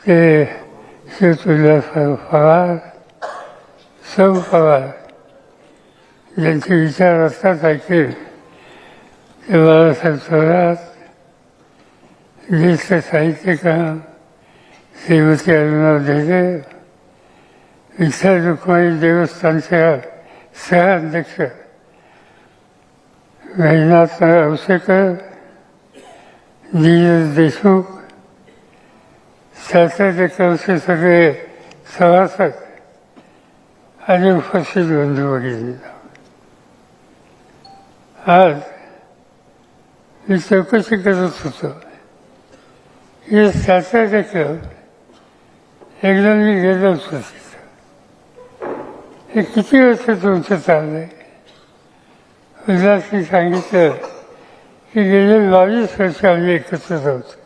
ते शिवतुल्य पवार, सौ पवार ज्यांचे विचार असतात ऐकले ते बाळासाहेब थोरात, ज्येष्ठ साहित्यकार श्रीमती अरुणा ढेरे, विठ्ठल रुक्माई देवस्थानच्या सहअध्यक्ष वैजनाथ औसेकर, धीरज देशमुख, शास्त्राचे कवचे सगळे सभासद आणि उपस्थित बंधू भगिनी, आज मी चौकशी करत होतो. हे शास्त्राचे क्लब एकदा मी गेलो होतो तिथं. हे किती वर्ष तुमचं चाललंय? उल्हासने सांगितलं की गेले 22 वर्ष आम्ही एकत्र होतो.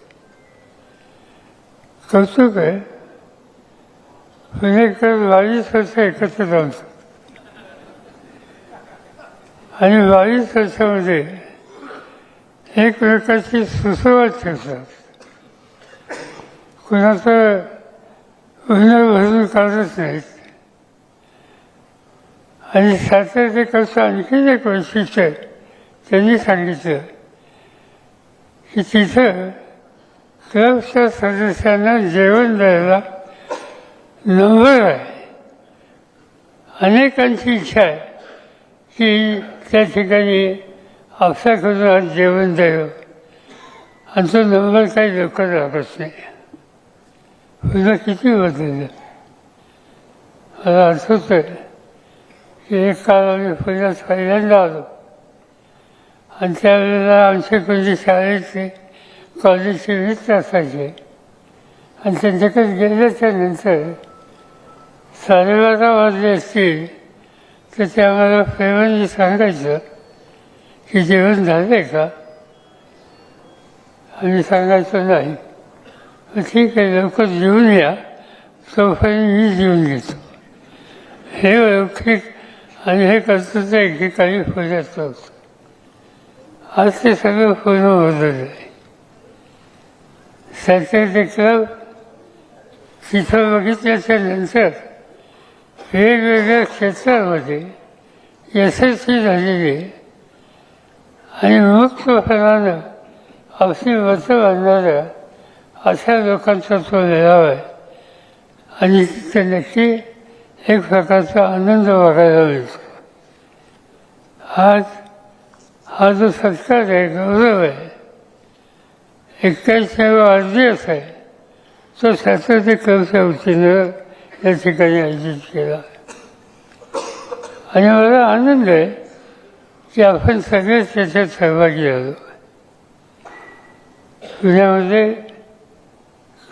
कौतुक आहे, पुणेकर 22 वर्ष एकत्र राहतो आणि 22 वर्षामध्ये एकमेकाची सुसंवाद ठेवतात. कुणाचं उन्हा भरून काढत नाहीत. आणि साताऱ्याचे कसं आणखीन एक वैशिष्ट्य त्यांनी सांगितलं की तिथं क्लबच्या सदस्यांना जेवण द्यायला नंबर आहे. अनेकांची इच्छा आहे की त्या ठिकाणी आपसा करून आज जेवण द्यावं आणि तो नंबर काही लवकर लागत नाही. पुन्हा किती बदललं. मला आठवतं की एक काळ आम्ही पुण्यात पहिल्यांदा आलो आणि त्यावेळेला आमचे कोणते शाळेचे कॉलेजचे मित्र असायचे आणि त्यांच्याकडे गेल्याच्या नंतर 12:30 वाजले असतील तर ते आम्हाला प्रेमाने सांगायचं की जेवण झालं का? आम्ही सांगायचो नाही. ठीक आहे, लवकर जेवून या, तोपर्यंत मी जेवून घेतो. हे लौकिक आणि हे कर्तृत्व एकेकाळी पुण्यात होतं. आज ते सगळं पूर्ण बदललं आहे. सॅटर्डे क्लब तिथं बघितल्याच्या नंतर वेगवेगळ्या क्षेत्रामध्ये यशस्वी झालेले आणि मुक्तपणानं आपली मतं मांडणाऱ्या अशा लोकांचा तो मेळावा आहे आणि तिथे नक्की एक प्रकारचा आनंद बघायला मिळतो. आज हा जो सत्कार आहे, गौरव आहे, 41वा वाढदिवस आहे, तो सॅटर्डे क्लबच्या वतीनं या ठिकाणी आयोजित केला. आणि मला आनंद आहे की आपण सगळेच त्याच्यात सहभागी झालो. पुण्यामध्ये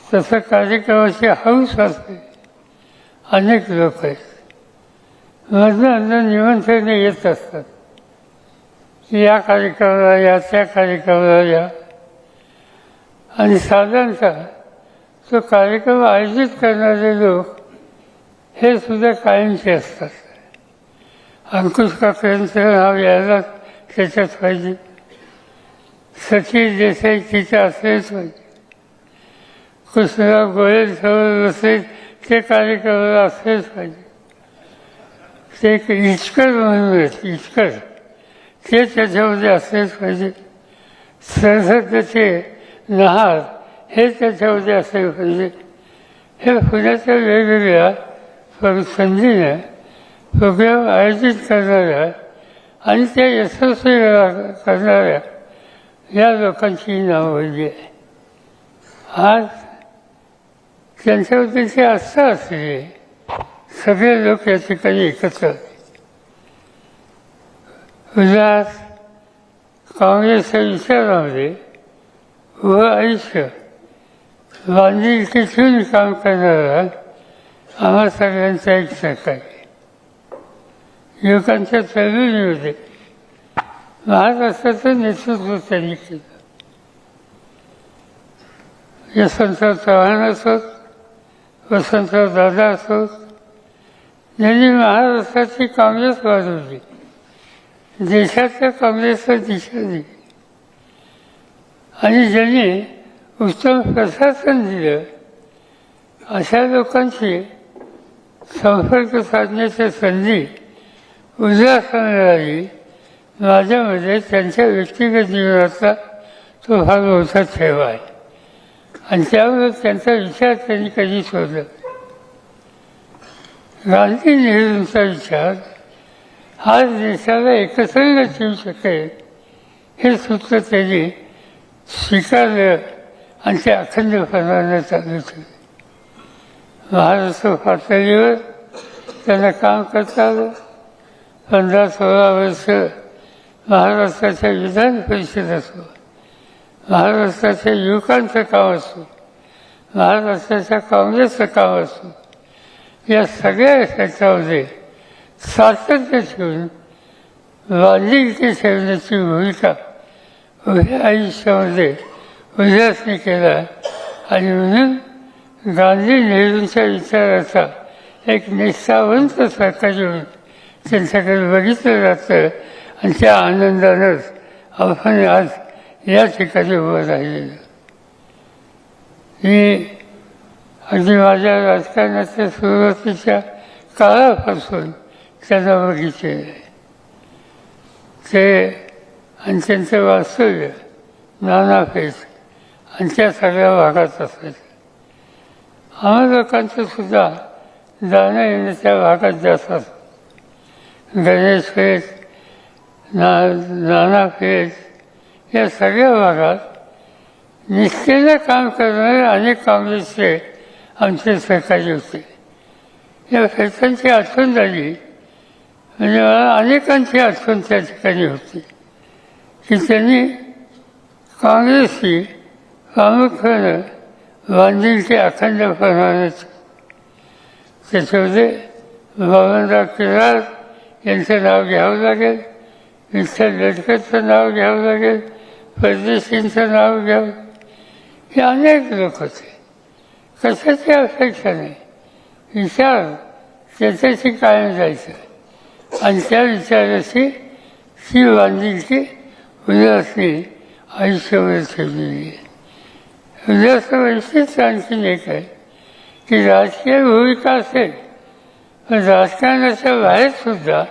तसं कार्यक्रमाची हौस असते. अनेक लोक आहेत, मधनं निमंत्रणे येत असतात की या कार्यक्रमाला या, त्या कार्यक्रमाला या. आणि साधारणतः तो कार्यक्रम आयोजित करणारे लोक हे सुद्धा कायमचे असतात. अंकुश काकड्यांचं नाव यायला त्याच्यात पाहिजे, सचिन देसाई तिथे असलेच पाहिजे, कृष्णराव गोयल जवळ बसले ते कार्यक्रमाला असलेच पाहिजे. ते एक इचकर म्हणून इचकर ते त्याच्यामध्ये असलेच पाहिजे. सरसत्याचे नहार हे त्याच्यामध्ये असले पाहिजे. हे पुण्याच्या वेगवेगळ्या संधीने प्रोग्राम आयोजित करणाऱ्या आणि त्या यशस्वी करणाऱ्या या लोकांची नावं आहे. आज त्यांच्याबद्दलची आस्था असलेले सगळे लोक या ठिकाणी एकत्र उल्हास काँग्रेसच्या विचारामध्ये व आयुष्य बांधिलकीतून काम करणारा आम्हा सगळ्यांचा एक सहकारी. युवकांच्या चळवळीमध्ये महाराष्ट्राचं नेतृत्व त्यांनी केलं. यशवंतराव चव्हाण असोत, वसंतराव दादा असोत, यांनी महाराष्ट्राची काँग्रेस वाढवली, देशाच्या काँग्रेसला दिशा दिली आणि ज्यांनी उत्तम प्रशासन दिलं अशा लोकांशी संपर्क साधण्याची संधी उद्यास मिळाली. माझ्यामध्ये त्यांच्या व्यक्तिगत जीवनाचा तो फार मोठा ठेव आहे आणि त्यामुळे त्यांचा विचार त्यांनी कधी शोधला. गांधी नेहरूंचा विचार हा देशाला एकसंघ ठेवू शकेल हे सूत्र त्यांनी स्वीकारलं आणि ते अखंडपणानं चालू ठेवले. महाराष्ट्र पातळीवर त्यांना काम करता आलं. 15-16 वर्ष महाराष्ट्राच्या विधान परिषद असो, महाराष्ट्राच्या युवकांचं काम असो, महाराष्ट्राच्या काँग्रेसचं काम असो, या सगळ्या ह्याच्यामध्ये सातत्य ठेवून बांधिलकी ठेवण्याची भूमिका उभ्या आयुष्यामध्ये उद्यासने केला. आणि म्हणून गांधी नेहरूंच्या विचाराचा एक निष्ठावंत सरकारी म्हणून त्यांच्याकडे बघितलं जातं आणि त्या आनंदानंच आपण आज या ठिकाणी उभं राहिलेलं. मी अगदी माझ्या राजकारणाच्या सुरुवातीच्या काळापासून त्यांना बघितलेलं आहे. ते आणि त्यांचं वास्तव्य नानापेठ आणि त्या सगळ्या भागात असायचं. आम्हा लोकांचं सुद्धा जाणं येणं त्या भागात जास्त असतं. गणेश पेठ, नानापेठ या सगळ्या भागात निष्ठेनं काम करणारे अनेक काँग्रेसचे आमचे सहकारी होते. या फेटांची आठवण झाली म्हणजे मला अनेकांची आठवण त्या ठिकाणी होती की त्यांनी काँग्रेसची प्रामुख्यानं बांधिलकी अखंडपणाने त्याच्यामध्ये बबनराव केदार यांचं नाव घ्यावं लागेल, विठ्ठल लटकरचं नाव घ्यावं लागेल, परदेशींचं नाव घ्यावं. हे अनेक लोक होते. कशाची अपेक्षा नाही, विचार त्याच्याशी कायम जायचं आणि त्या विचाराची ही बांधिलकी उद्यासने आयुष्यामध्ये ठेवलेली आहे. उद्याचं वैशिष्ट्य आणखीन एक आहे की राजकीय भूमिका असेल पण राजकारणाच्या बाहेरसुद्धा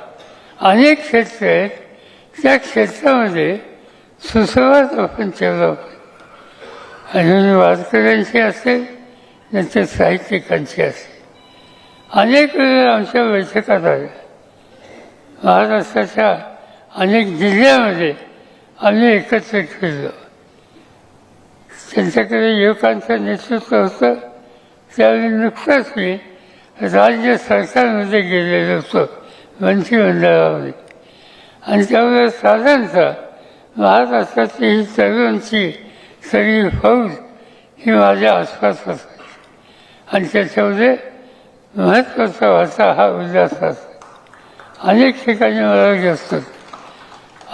अनेक क्षेत्र आहेत. त्या क्षेत्रामध्ये सुसंवाद आपण ठेवला पाहिजे. अजून वारकऱ्यांची असेल नंतर साहित्यिकांची असेल. अनेक वेळेला आमच्या बैठकात आल्या. महाराष्ट्राच्या अनेक जिल्ह्यामध्ये आम्ही एकत्र फिरलो. त्यांच्याकडे युवकांचं नेतृत्व होतं. त्यावेळी नुकतंच मी राज्य सरकारमध्ये गेलेलो होतो मंत्रिमंडळामध्ये आणि त्यामुळे साधारणतः महाराष्ट्रातली ही तरुणांची सगळी फौज ही माझ्या आसपास असायची आणि त्याच्यामध्ये महत्त्वाचा वाटा हा उल्हास असायचा. अनेक ठिकाणी मला घेतो.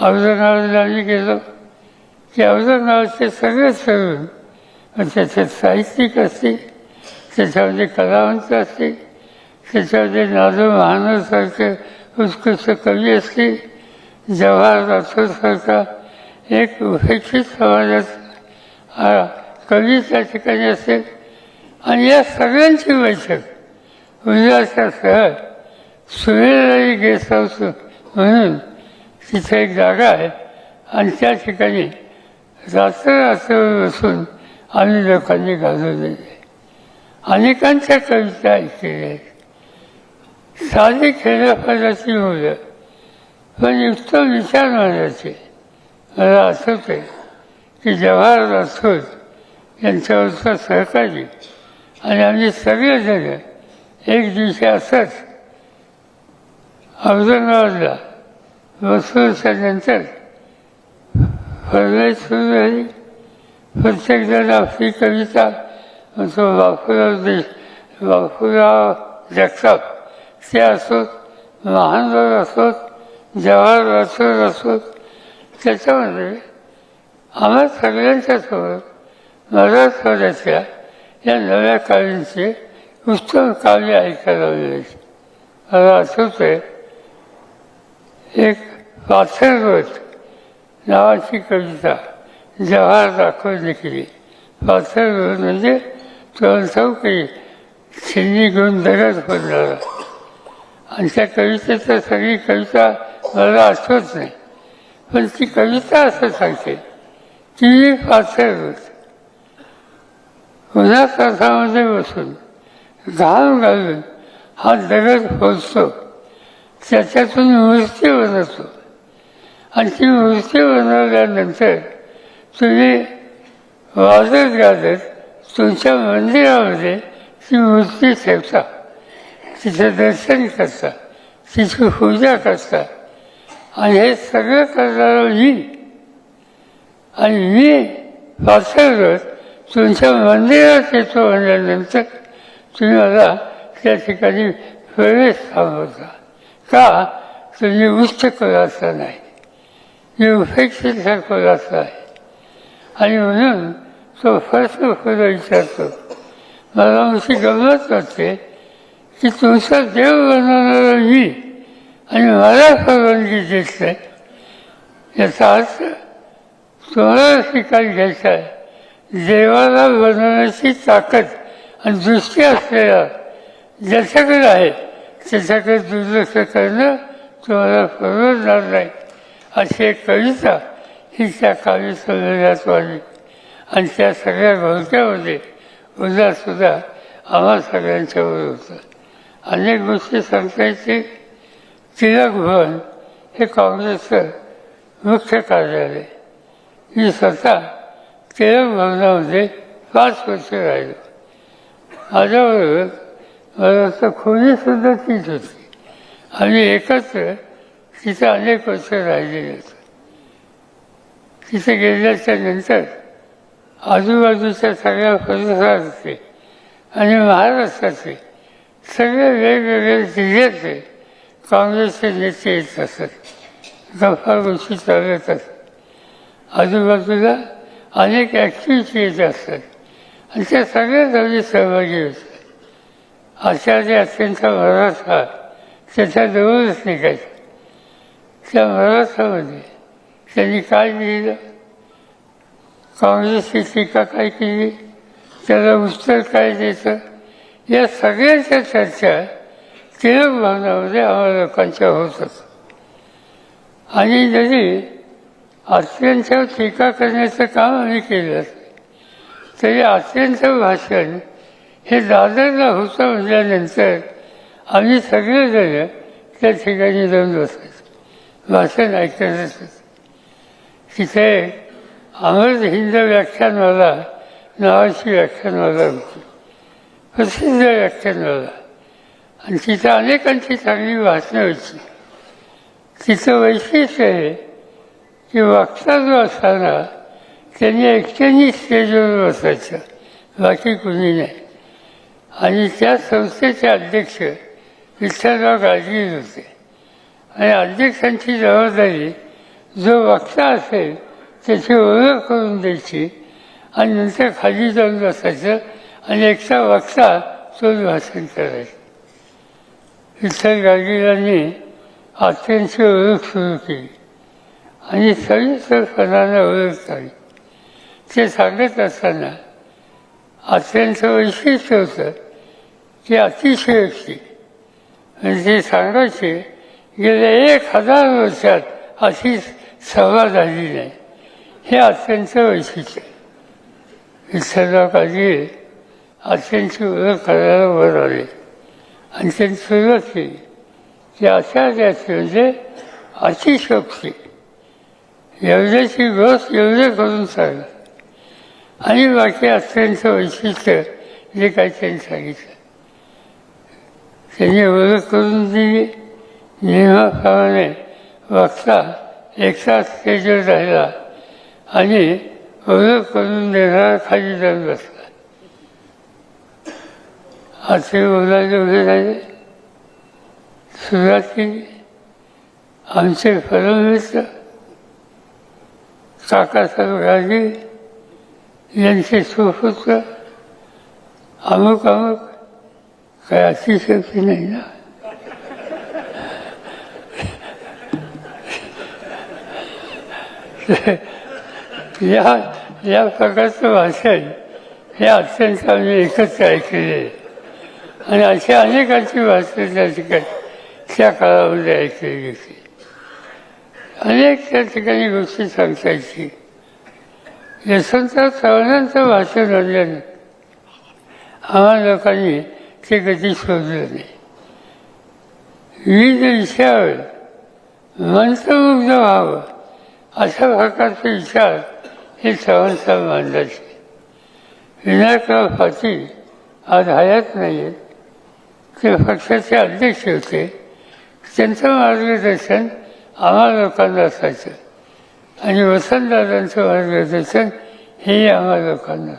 औरंगाबादला आम्ही गेलो की औरंगाबादचे सगळे तरुण त्याच्यात साहित्यिक असतील, त्याच्यामध्ये कलावंत असतील, त्याच्यामध्ये नादू महानोरसारखे उत्कृष्ट कवी असतील, जवाहर राठोडसारखा एक उपेक्षित समाजाचा कवी त्या ठिकाणी असेल आणि या सगळ्यांची बैठक उल्हासासह सुरेलाही गेस्ट हाऊस म्हणून तिथे एक जागा आहे आणि त्या ठिकाणी रात्र बसून आम्ही लोकांनी घालवलेले. अनेकांच्या कविता ऐकलेल्या आहेत. साधी खेड्यापाड्याची मुलं पण उत्तम विचार मांडायचे. मला आठवत आहे की जवाहर राठोड यांच्यावरचा सहकारी आणि आम्ही सगळेजण एक दिवशी असंच औरंगाबादला बसवल्याच्या नंतर फरमाईश सुरू झाली. प्रत्येकजण आपली कविता तो बापूराव जगताप ते असोत, महानवर असोत, जवाहर राठोड असोत, त्याच्यामध्ये आम्हा सगळ्यांच्यासमोर मराठवाड्यातल्या या नव्या कवींचे उत्तम काव्य ऐकायला मिळायचे. मला आठवत आहे एक पाथरवट नावाची कविता जवाहर राठोड लिखली. पाथरवट म्हणजे चौकडी छिन्नी घेऊन दगड फोडणारा. आणि त्या कवितेचं सगळी कविता मला आठवत नाही, पण ती कविता असं सांगते की मी पाथर होत उन्हा तासामध्ये बसून घाम घालून हा दगड फोडतो, त्याच्यातून मूर्ती बनवतो. आणि ती मूर्ती बनवल्यानंतर तुम्ही वाजत गाजत तुमच्या मंदिरामध्ये ती मूर्ती ठेवता, तिचं दर्शन करता, तिची पूजा करता. आणि हे सगळं करणारं मी. आणि मी पाथरवर तुमच्या मंदिरात येतो म्हणल्यानंतर तुम्ही मला त्या ठिकाणी प्रवेश थांबवता. का? तुम्ही उच्च कुलाचा नाही, मी उपेक्षित कुलाचा आहे. आणि म्हणून तो प्रश्न पुढे विचारतो. मला अशी गंमत वाटते की तुमचा देव बनवणारा मी आणि मला परवानगी देत नाही. याचा अर्थ तुम्हाला स्वीकार घ्यायचा आहे. देवाला बनवण्याची ताकद आणि दृष्टी असलेला ज्याच्याकडे आहे त्याच्याकडे दुर्लक्ष करणं तुम्हाला परवडणार नाही. अशी एक कविता ही त्या काव्य संमेलनात आली. आणि त्या सगळ्या घोळक्यामध्ये उद्यासुद्धा आम्हा सगळ्यांच्यावर होतं. अनेक गोष्टी सांगता येते. टिळक भवन हे काँग्रेसचं मुख्य कार्यालय. मी स्वतः टिळक भवनामध्ये 5 वर्ष राहिलो. माझ्याबरोबर मला असं खोलीसुद्धा तीच होती. आम्ही एकत्र तिथं अनेक वर्ष राहिलेले होतो. तिथे गेल्याच्या नंतर आजूबाजूच्या सगळ्या परिसराचे आणि महाराष्ट्राचे सगळे वेगवेगळे जिल्ह्याचे काँग्रेसचे नेते येत असत. गप्पा गोष्टी चालत असत. आजूबाजूला अनेक ॲक्टिव्हिटी येत असतात आणि त्या सगळ्यात आम्ही सहभागी होतो. आचार्य अत्यंत मराठा त्याच्याजवळच निघायचा. त्या मराठामध्ये त्यांनी काय लिहिलं, काँग्रेसची टीका काय केली, त्याला उत्तर काय द्यायचं, या सगळ्याच्या चर्चा टिळक भवनामध्ये आम्हाला लोकांच्या होतात. आणि जरी आत्र्यांच्यावर टीका करण्याचं काम आम्ही केलं तरी आत्र्यांचं भाषण हे दादरला होतं म्हटल्यानंतर आम्ही सगळेजण त्या ठिकाणी जाऊन बसायचो, भाषण ऐकण्याचं. तिथे अमर हिंद व्याख्यानमाला नावाची व्याख्यानमाला होती, प्रसिद्ध व्याख्यानमाला. आणि तिथं अनेकांची चांगली भाषणं होती. तिचं वैशिष्ट्य आहे की वक्ता जो असताना त्यांनी एकट्याने स्टेजवर बसायचं, बाकी कुणी नाही. आणि त्या संस्थेचे अध्यक्ष विठ्ठलराव गाडगीळ होते. आणि अध्यक्षांची जबाबदारी जो वक्ता असेल त्याची ओळख करून द्यायची आणि नंतर खाली जाऊन बसायचं आणि एकटा वक्ता तोच भाषण करायचं. विठ्ठल गाडगीळांनी आत्र्यांची ओळख सुरू केली आणि सविस्तरपणानं ओळख झाली. ते सांगत असताना आत्र्यांचं वैशिष्ट्य होतं की अतिशयोक्ती. म्हणजे ते सांगायचे गेल्या 1000 वर्षात अशी सभा झाली नाही, हे आत्र्यांचं वैशिष्ट्य. विठ्ठलराव गाडगीळ आत्र्यांची ओळख करायला वर आले आणि त्यांनी सुरुवात केली की आचार्याची म्हणजे अतिशयोक्ती, एवढ्याची गोष्ट एवढे करून सांगा. आणि बाकी आत्र्यांचं वैशिष्ट्य जे काही त्यांनी सांगितलं त्यांनी ओळख करून दिली. नियमाप्रमाणे वक्ता एकटा स्टेजवर राहिला आणि ओळख करून देणारा खाली जाऊन बसला. आत्रे बोलायला उभे राहिले, सुरुवात केली. आमचे परममित्र काकासाहेब गाडगीळ यांचे सुपुत्र अमुक अमुक, काय अतिशयोक्ती नाही ना. या प्रकारचं भाषण हे अत्यंत आम्ही एकत्र ऐकलेले. आणि अशा अनेकांची भाषणं त्या ठिकाणी त्या काळामध्ये ऐकली गेली. अनेक त्या ठिकाणी गोष्टी सांगतायची. यशवंतराव चव्हाणांचं भाषण आणल्यानं आम्हा लोकांनी ते कधी शोधलं नाही. विविध विषयावर मंत्रमुग्ध व्हावं अशा प्रकारचे विचार हे चव्हाण साहेब मांडायचे. विनायकराव पाटील आज हयात नाही आहेत, ते पक्षाचे अध्यक्ष होते. त्यांचं मार्गदर्शन आम्हा लोकांना असायचं आणि वसंतदादांचं मार्गदर्शन हे आम्हा लोकांना.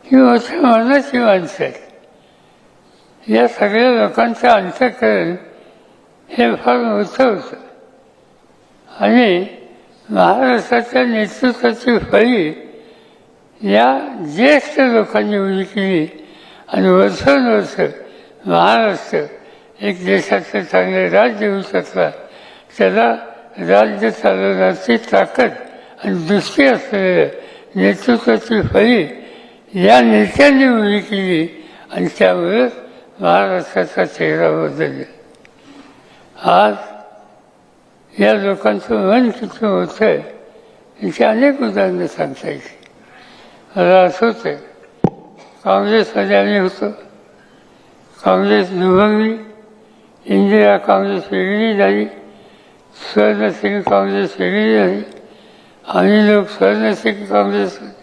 ही मोठ्या मनाची माणसं आहेत. या सगळ्या लोकांचं अंतःकरण हे फार मोठं होतं आणि महाराष्ट्राच्या नेतृत्वाची फळी या ज्येष्ठ लोकांनी उभी केली आणि वर्षानुवर्ष महाराष्ट्र एक देशाचं चांगले राज्य होऊ शकला. त्याला राज्य चालवण्याची ताकद आणि दृष्टी असलेल्या नेतृत्वाची फळी या नेत्यांनी उभी केली आणि त्यामुळे महाराष्ट्राचा चेहरा बदलला. आज या लोकांचं मन किती मोठं आहे याची अनेक उदाहरणं सांगता येतील. मला असंच आहे, काँग्रेसमध्ये आम्ही होतो, काँग्रेस दुभंगली, इंदिरा काँग्रेस वेगळी झाली, स्वर्णसिंग काँग्रेस वेगळी झाली, आम्ही लोक स्वर्णसिंग काँग्रेस होते,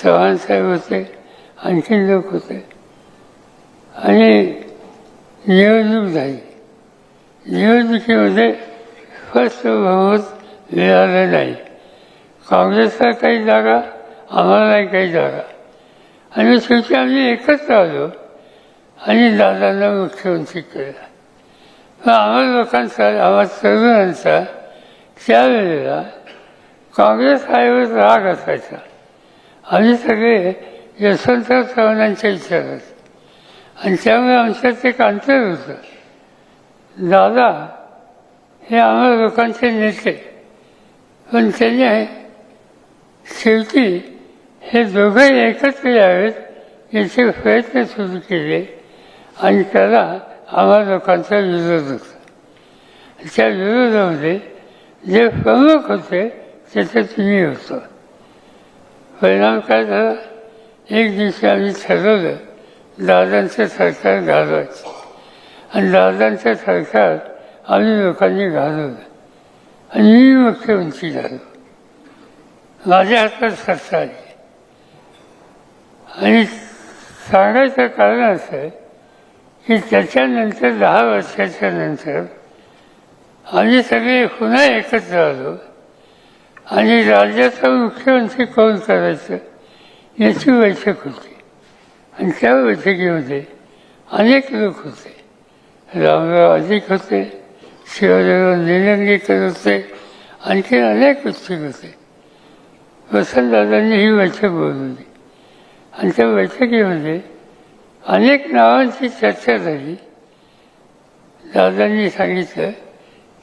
चव्हाणसाहेब होते, आणखीन लोक होते आणि निवडणूक झाली. निवडणुकीमध्ये स्पष्ट बहुमत मिळालं नाही. काँग्रेसला काही जागा, आम्हालाही काही जागा आणि शेवटी आम्ही एकत्र आलो आणि दादांना मुख्यमंत्री केला. पण आम्हा लोकांचा, आम्हा तरुणांचा त्यावेळेला काँग्रेस आईवर राग असायचा. आम्ही सगळे यशवंतराव चव्हाणांच्या विचारात आणि त्यामुळे आमच्यात एक अंतर होतं. दादा हे आम्हा लोकांचे नेते, पण त्यांनी शेवटी हे दोघंही एकत्र यावेत याचे प्रयत्न सुरू केले आणि त्याला आम्हा लोकांचा विरोध होता. त्या विरोधामध्ये जे प्रमुख होते त्याच्यात मी होतो. परिणाम काय झाला, एक दिवशी आम्ही ठरवलं दादांचं सरकार घालवायचं आणि दादांचं सरकार आम्ही लोकांनी घालवलं आणि मी मुख्यमंत्री झालो. माझ्या हातात सत्ता आली आणि सांगायचं कारण असं आहे की त्याच्यानंतर 10 वर्षाच्या नंतर आम्ही सगळे पुन्हा एकत्र आलो आणि राज्याचा मुख्यमंत्री कोण करायचं याची बैठक होती. आणि त्या बैठकीमध्ये अनेक लोक होते. रामराव अधिक होते, शिवराव निलंगेकर होते, आणखी अनेक उत्सुक होते. वसंतदादांनी ही बैठक बोलवली आणि त्या बैठकीमध्ये अनेक नावांची चर्चा झाली. दादांनी सांगितलं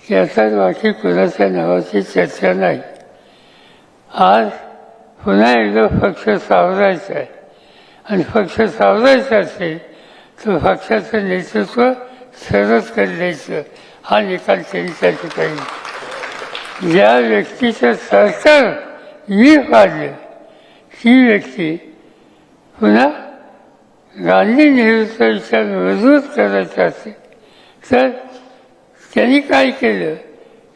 की आता बाकी कुणाच्या नावाची चर्चा नाही. आज पुन्हा एकदा पक्ष सावरायचा आहे आणि पक्ष सावरायचा असेल तर पक्षाचं नेतृत्व सरस कर द्यायचं हा निकाल त्यांनी त्या ठिकाणी. ज्या व्यक्तीचं सरकार मी पाडलं ही व्यक्ती पुन्हा गांधी नेहरूचा विचार मजबूत करायचा असेल तर त्यांनी काय केलं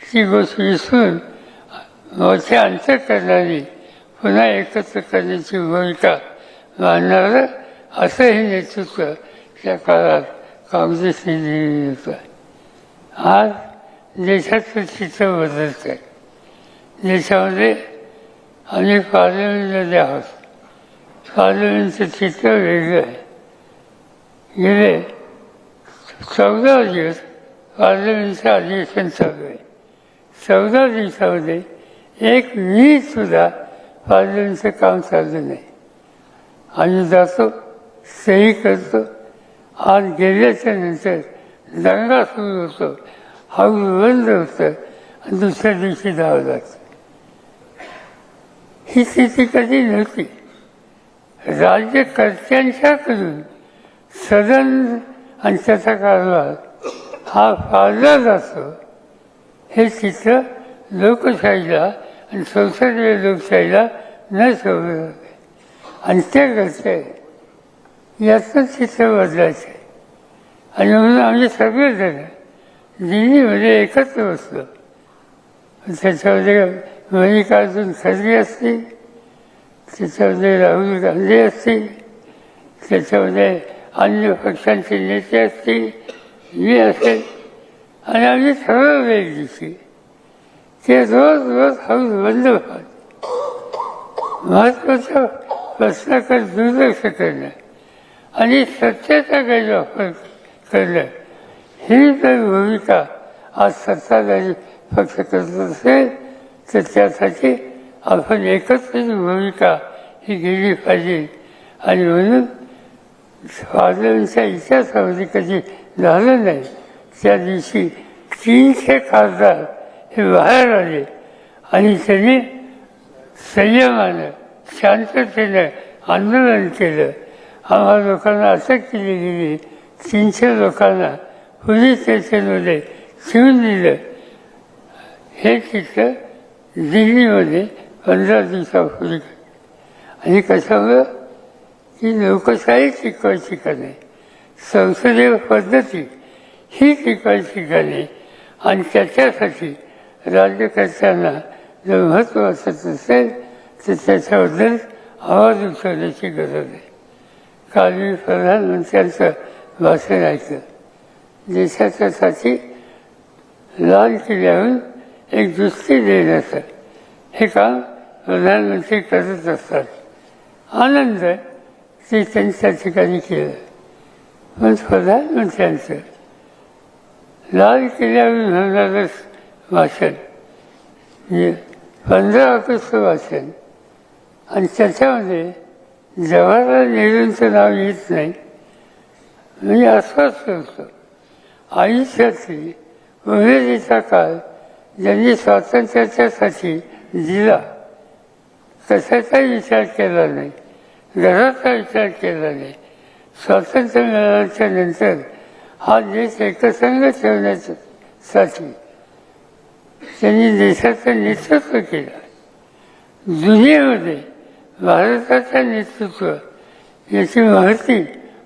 ती गोष्ट विसरून मोठे अंतर करणारी पुन्हा एकत्र करण्याची भूमिका मानणारं असं हे नेतृत्व त्या काळात काँग्रेसने नेलं होतं. आज देशाचं चित्र बदलत आहे. देशामध्ये आम्ही पार्लमेंटमध्ये आहोत. पार्लमेंटचं चित्र वेगळं आहे. गेले 14 दिवस पार्लमेंटचं अधिवेशन चालू आहे. 14 दिवसामध्ये एक मिनिटसुद्धा पार्लमेंटचं काम चाललं नाही. आम्ही जातो, सही करतो, आज गेल्याच्या नंतर दंगा सुरू होतो, हाऊस बंद होतं आणि दुसऱ्या दिवशी जावं लागतं. ही स्थिती कधी नव्हती. राज्यकर्त्यांच्याकडून सदन आणि त्याचा कारभार हा फारला जातो हे चित्र लोकशाहीला आणि संसदीय लोकशाहीला न शोभे होते आणि ते करते याचं चित्र बदलायचं आणि म्हणून आम्ही सगळेजण दिल्लीमध्ये एकत्र बसलो. त्याच्यामध्ये मल्लिकार्जुन खरगे असतील, त्याच्यामध्ये राहुल गांधी असतील, त्याच्यामध्ये अन्य पक्षांचे नेते असतील, मी असेल आणि आम्ही ठरवलं एक दिवशी ते रोज रोज हाऊस बंद व्हावं, महत्त्वाच्या प्रश्नाकडे दुर्लक्ष करणं आणि सत्तेचा गैरवापर करणं ही जर भूमिका आज सत्ताधारी पक्ष करत असेल तर त्यासाठी आपण एकत्रित भूमिका ही घेतली पाहिजे. आणि म्हणून स्वातंत्र्याच्या इतिहासामध्ये कधी झालं नाही त्या दिवशी 300 खासदार हे बाहेर आले आणि त्यांनी संयमानं शांततेनं आंदोलन केलं. आम्हाला लोकांना अटक केली गेली, 300 लोकांना पोलीस स्टेशनमध्ये शिवून दिलं. हे चित्र दिल्लीमध्ये 15 दिवसापूर्वी आणि कशामुळं की लोकशाही टिकवायची का नाही, संसदीय पद्धती ही टिकवायची का नाही आणि त्याच्यासाठी राज्यकर्त्यांना जर महत्त्वाचं असेल तर त्याच्याबद्दल आवाज उठवण्याची गरज आहे. काल मी प्रधानमंत्र्यांचं भाषण ऐकलं. देशाच्यासाठी लाल किल्ल्याहून एक दृष्टी देण्याचं हे काम प्रधानमंत्री करत असतात. आनंद ते त्यांच्या ठिकाणी केलं. पण प्रधानमंत्र्यांचं लाल किल्ल्यावरून होणारं भाषण म्हणजे 15 ऑगस्ट भाषण आणि त्याच्यामध्ये जवाहरलाल नेहरूंचं नाव येत नाही म्हणजे अस्वस्थ होतं. आयुष्यातली उमेदीचा काळ ज्यांनी स्वातंत्र्याच्यासाठी दिला कशाचाही विचार केला नाही, घराचा विचार केला नाही. स्वातंत्र्य मिळाल्याच्या नंतर हा देश एकसंघ ठेवण्यासाठी त्यांनी देशाचं नेतृत्व केलं. दुनियेमध्ये भारताचं नेतृत्व याची माहिती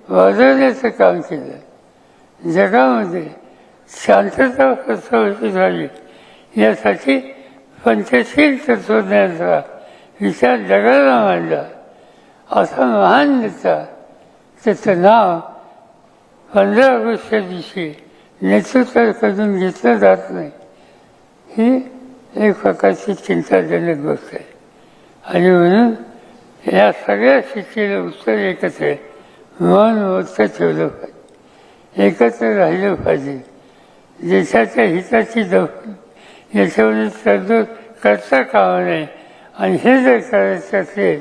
वाढवण्याचं काम केलं. जगामध्ये शांतता प्रस्थापित झाली यासाठी पंचशील तत्त्वज्ञानाचा विचार जगाला मांडला. असा महान नेता त्याचं नाव 15 ऑगस्टच्या दिवशी नेतृत्वाकडून घेतलं जात नाही ही एक प्रकारची चिंताजनक गोष्ट आहे. आणि म्हणून या सगळ्या स्थितीला उत्तर एकच आहे, मन मोठं ठेवलं पाहिजे, एकत्र राहिलं पाहिजे. देशाच्या हिताची दखल याच्यामध्ये तरतूद करता कामा नये. आणि हे जर करायचं असेल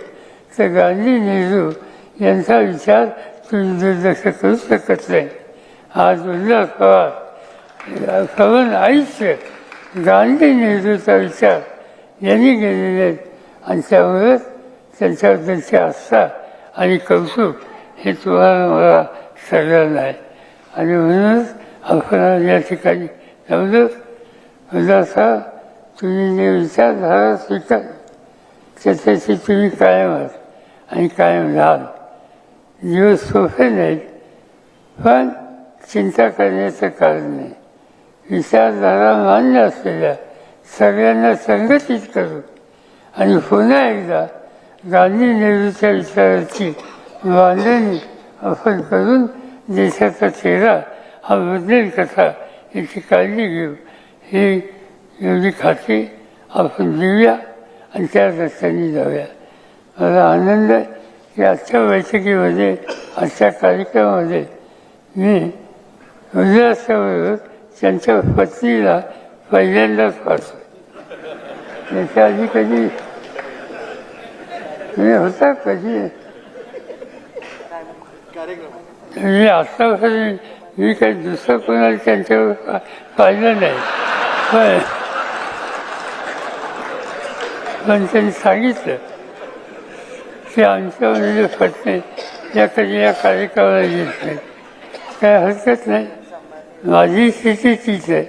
तर गांधी नेहरू यांचा विचार तुम्ही दुर्लक्ष करू शकत नाही. आज उल्हास पवार कवन आयुष्य गांधी नेहरूचा विचार यांनी केलेले आहेत आणि त्यामुळेच त्यांच्याबद्दलची आस्था आणि कौतुक हे तुम्हाला मला सगळ्यांना आहे. आणि म्हणूनच आपण या ठिकाणी जमलं. उल्हासा तुम्ही जे विचारधारा स्वीकार त्याच्याशी तुम्ही कायम आहात आणि कायम राहाल. दिवस सोपे नाहीत पण चिंता करण्याचं कारण नाही. विचारधारा मान्य असलेल्या सगळ्यांना संघटित करू आणि पुन्हा एकदा गांधी नेहरूच्या विचाराची बांधणी आपण करून देशाचा चेहरा हा बदलेल कसा याची काळजी घेऊ. ही एवढी खात्री आपण देऊया आणि त्या रस्त्याने जाऊया. मला आनंद आहे की आजच्या बैठकीमध्ये आजच्या कार्यक्रमामध्ये मी उल्हासाबरोबर त्यांच्या पत्नीला पहिल्यांदाच पाहतो. त्याच्या आधी कधी होता कधी म्हणजे आतापर्यंत मी काही दुसरं कोणाला त्यांच्यावर पाहिलं नाही. पण त्यांनी सांगितलं की आमच्यामध्ये पत्नी या कधी या कार्यक्रमाला येत नाही, काय हरकत नाही. माझी स्थिती तीच आहे.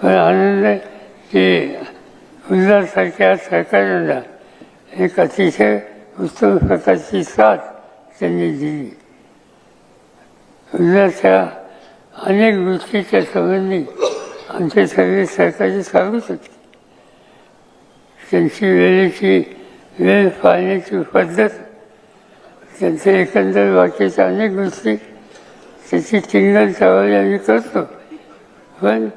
पण आनंद आहे की उल्हाससारख्या सरकारांना एक अतिशय उत्तम प्रकारची साथ त्यांनी दिली. उल्हासच्या अनेक गोष्टीच्या संबंधी आमचे सगळे सरकारी सांगत होते. त्यांची वेळेची वेळ पाळण्याची पद्धत, त्यांचं एकंदर वाक्याच्या अनेक गोष्टी, त्याची टिंगल चावली आम्ही करतो. पण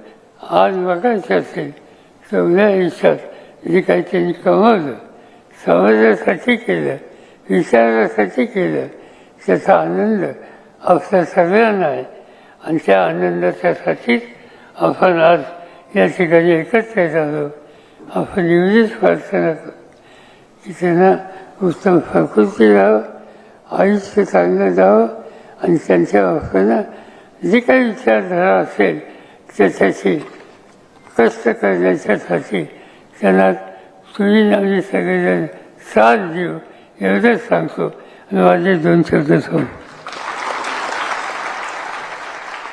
आज बघायचं असेल तर उद्या आयुष्यात जे काही त्यांनी कमवलं, समाजासाठी केलं, विचारासाठी केलं, त्याचा आनंद आपल्या सगळ्यांना आहे. आणि त्या आनंदाच्यासाठीच आपण आज या ठिकाणी एकत्र झालो. आपण एवढीच प्रार्थना करतो की त्यांना उत्तम प्रकृती राहावं, आयुष्य चांगलं जावं आणि त्यांच्या बापांना जे काही विचारधारा असेल त्याच्याशी कष्ट करण्याच्यासाठी त्यांना तुम्ही आम्ही सगळेजण साथ देऊ एवढंच सांगतो. आणि माझे 2 शब्द सांगतो.